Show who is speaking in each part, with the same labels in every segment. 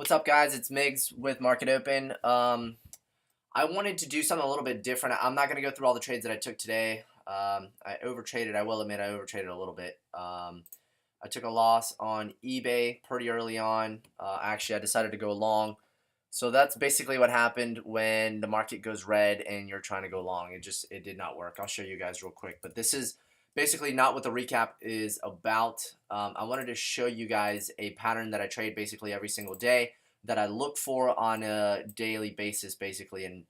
Speaker 1: What's up, guys? It's Migs with Market Open. I wanted to do something a little bit different. I'm not going to go through all the trades that I took today. I overtraded. I will admit I overtraded a little bit. I took a loss on eBay pretty early on. Actually, I decided to go long. So that's basically what happened when the market goes red and you're trying to go long. It did not work. I'll show you guys real quick. But this is basically not what the recap is about. I wanted to show you guys a pattern that I trade basically every single day that I look for on a daily basis, basically, and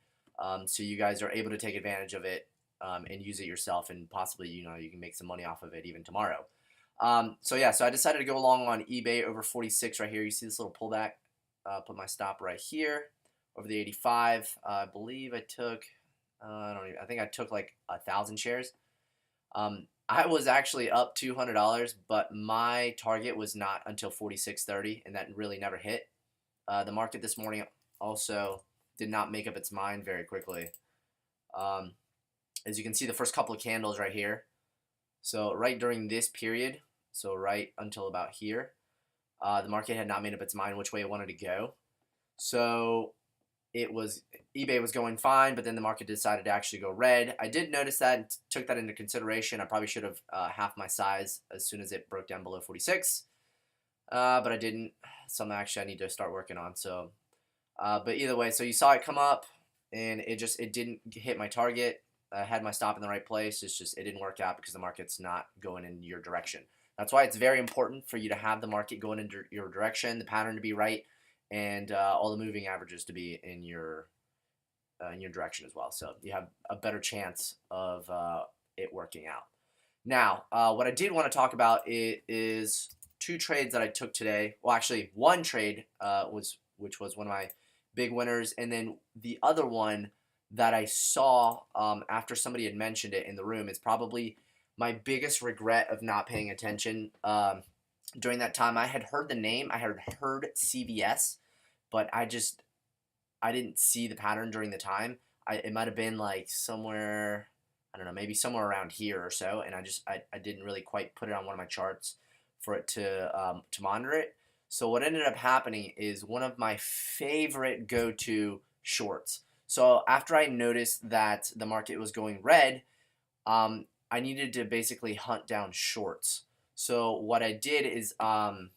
Speaker 1: so you guys are able to take advantage of it and use it yourself, and possibly you can make some money off of it even tomorrow. So I decided to go along on eBay over 46 right here. You see this little pullback. Put my stop right here over the 85. I believe I took. I think I took like 1,000 shares. I was actually up $200, but my target was not until 46.30, and that really never hit. The market this morning also did not make up its mind very quickly. As you can see, the first couple of candles right here. So right during this period, so right until about here, the market had not made up its mind which way it wanted to go. So eBay was going fine, but then the market decided to actually go red. I did notice that and took that into consideration. I probably should have halved my size as soon as it broke down below 46, but I didn't. Something actually I need to start working on. So, but either way, so you saw it come up, and it didn't hit my target. I had my stop in the right place. It didn't work out because the market's not going in your direction. That's why it's very important for you to have the market going in your direction, the pattern to be right, and all the moving averages to be in your direction as well. So you have a better chance of it working out. Now, what I did want to talk about is two trades that I took today. Well, actually, one trade which was one of my big winners, and then the other one that I saw after somebody had mentioned it in the room is probably my biggest regret of not paying attention during that time. I had heard the name. I had heard CVS, but I didn't see the pattern during the time. It might have been like somewhere, I don't know, maybe somewhere around here or so, and I didn't really quite put it on one of my charts for it to monitor it. So what ended up happening is one of my favorite go-to shorts. So after I noticed that the market was going red, I needed to basically hunt down shorts. So what I did is I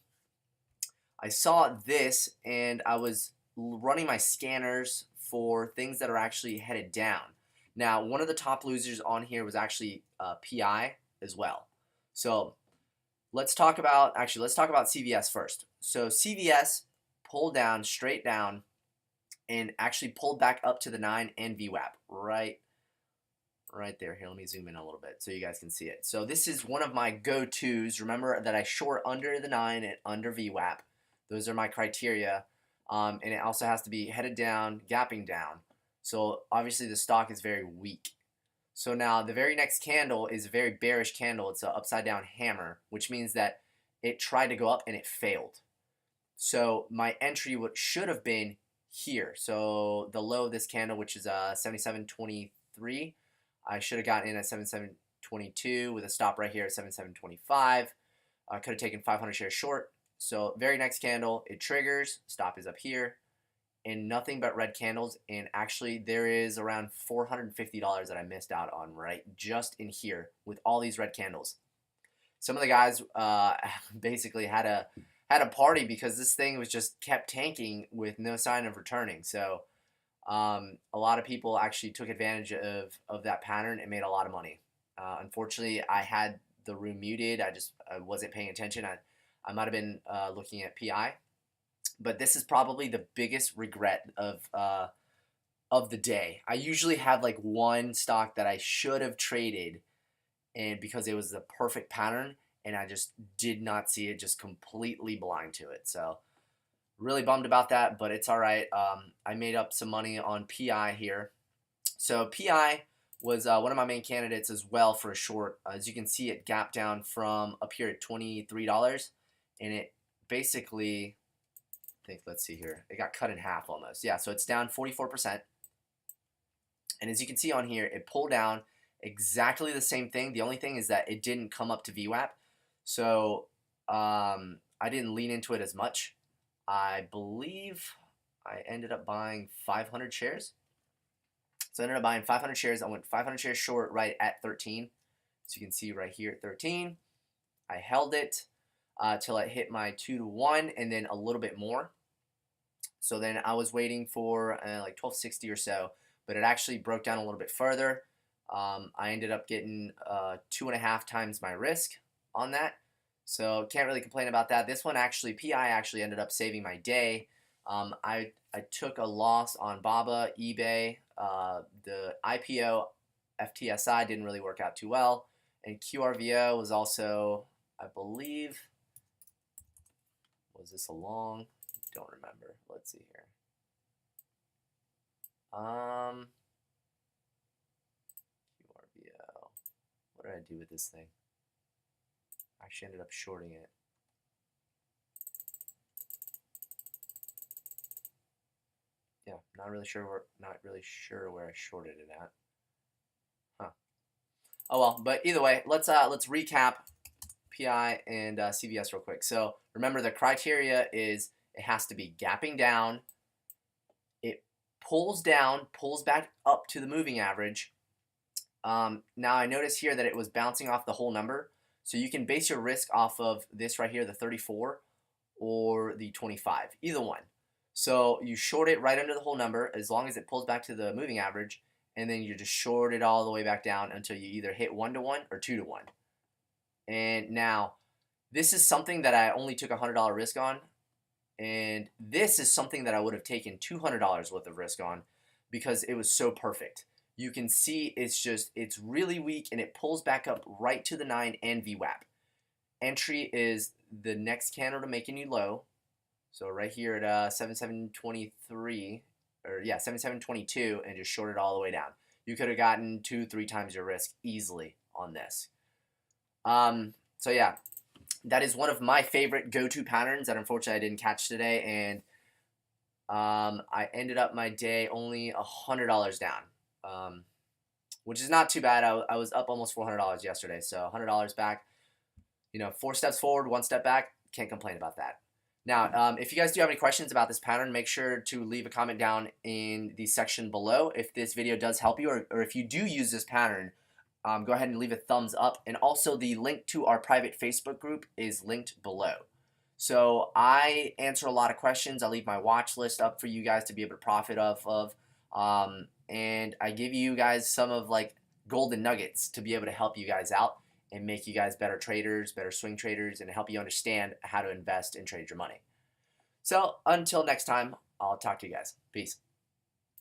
Speaker 1: saw this, and I was running my scanners for things that are actually headed down. Now, one of the top losers on here was actually PI as well. So let's talk about CVS first. So CVS pulled down, straight down, and actually pulled back up to the 9 and VWAP right there. Here, let me zoom in a little bit so you guys can see it. So this is one of my go-tos. Remember that I short under the 9 and under VWAP. Those are my criteria. And it also has to be headed down, gapping down. So obviously the stock is very weak. So now the very next candle is a very bearish candle. It's an upside down hammer, which means that it tried to go up and it failed. So my entry should have been here. So the low of this candle, which is 77.23, I should have gotten in at 77.22 with a stop right here at 77.25. I could have taken 500 shares short. So very next candle, it triggers, stop is up here, and nothing but red candles. And actually there is around $450 that I missed out on just in here with all these red candles. Some of the guys basically had a party because this thing was just kept tanking with no sign of returning. So a lot of people actually took advantage of that pattern and made a lot of money. Unfortunately, I had the room muted. I wasn't paying attention. I might have been looking at PI, but this is probably the biggest regret of the day. I usually have like one stock that I should have traded, and because it was the perfect pattern, and I just did not see it, just completely blind to it. So really bummed about that, but it's all right. I made up some money on PI here. So PI was one of my main candidates as well for a short. As you can see, it gapped down from up here at $23, and it basically, let's see here, it got cut in half almost. Yeah, so it's down 44%. And as you can see on here, it pulled down exactly the same thing. The only thing is that it didn't come up to VWAP. So I didn't lean into it as much. I believe I ended up buying 500 shares. So I ended up buying 500 shares. I went 500 shares short right at 13. So you can see right here at 13. I held it till it hit my 2 to 1 and then a little bit more. So then I was waiting for like 1260 or so, but it actually broke down a little bit further. I ended up getting 2.5 times my risk on that. So can't really complain about that. This one actually, PI actually ended up saving my day. I took a loss on BABA, eBay, the IPO, FTSI didn't really work out too well, and QRVO was also, I believe, was this a long? Don't remember. Let's see here. QRVO. What did I do with this thing? I actually ended up shorting it. Yeah, not really sure where I shorted it at. Huh. Oh well, but either way, let's recap PI and CVS real quick. So remember, the criteria is it has to be gapping down. It pulls down, pulls back up to the moving average. Now I notice here that it was bouncing off the whole number. So you can base your risk off of this right here, the 34 or the 25, either one. So you short it right under the whole number as long as it pulls back to the moving average, and then you just short it all the way back down until you either hit 1 to 1 or 2 to 1. And now this is something that I only took $100 risk on, and this is something that I would have taken $200 worth of risk on because it was so perfect. You can see it's really weak and it pulls back up right to the 9 and VWAP. Entry is the next candle to make a new low. So right here at 7723, or yeah, 7722, and just short it all the way down. You could have gotten 2-3 times your risk easily on this. So yeah, that is one of my favorite go-to patterns that unfortunately I didn't catch today, and I ended up my day only $100 down, which is not too bad. I was up almost $400 yesterday, so $100 back. 4 steps forward, 1 step back. Can't complain about that. Now, if you guys do have any questions about this pattern, make sure to leave a comment down in the section below if this video does help you, or if you do use this pattern. Go ahead and leave a thumbs up, and also the link to our private Facebook group is linked below. So I answer a lot of questions. I leave my watch list up for you guys to be able to profit off of, and I give you guys some of like golden nuggets to be able to help you guys out and make you guys better traders, better swing traders, and help you understand how to invest and trade your money. So until next time, I'll talk to you guys. Peace.